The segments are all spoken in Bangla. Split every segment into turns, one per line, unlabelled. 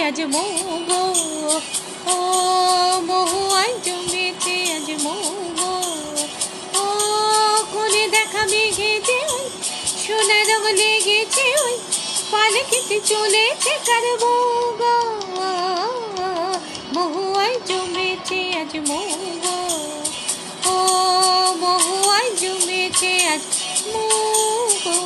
আজ মৌগো, ও মহুয়ায় জমেছে আজ মৌগো, ও কোলে দেখা মেঘেছে ওই সোনা রং লেগেছে ওই পালকিতে চলেছে কার মৌগো, মহুয়ায় জমেছে আজ মৌগো, ও মহুয়ায় জমেছে আজ মৌগো।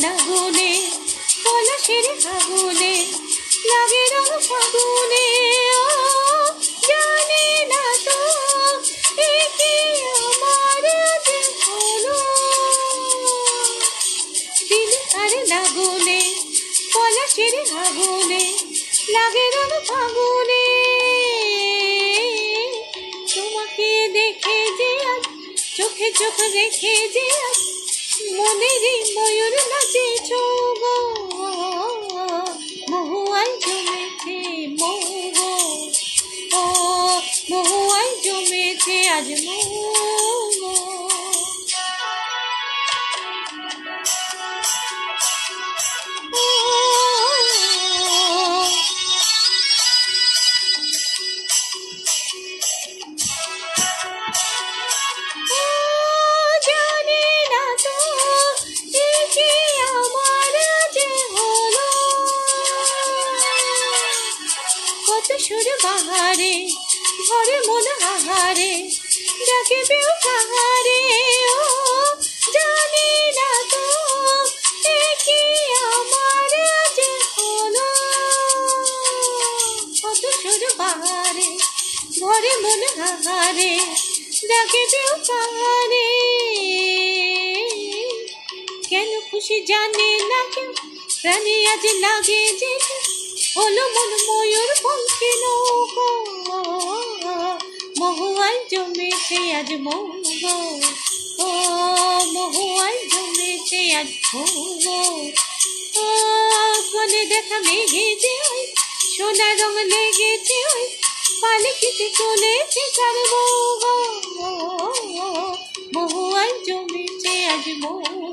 লাগুনে পলাশের আগুনে লাগে রং ফাগুনে, ও জানে না তো একে আমার যে হলো, দিন আর লাগুনে পলাশের আগুনে লাগে রং ফাগুনে, তোমাকে দেখে যে আজ চোখে চোখ রেখে যে আজ মনেরই ময়ূর নাচেছ গো, মহুয়ায় জমেছে মৌগো, ও মহুয়ায় জমেছে আজ মৌগো। সুর বাহারে ঘরে মন আহারে ডাকে পেও কাহারে, ও জানি না তো কি আমার যে হলো, কত সুর বাহারে ঘরে মন আহারে ডাকে পেও কাহারে, কেন খুশি জানে না কেউ প্রাণী আজ লাগে যে হলো মন ময়ূর পঙ্খী নৌকো, মহুয়ায় জমেছে আজ মৌগো, ও মহুয়ায় জমেছে আজ মৌগো, ও কোলে দেখা মেঘেছে ওই সোনা রং লেগেছে ওই পালকিতে চলেছে কার মৌগো, মহুয়ায় জমেছে আজ মৌগো।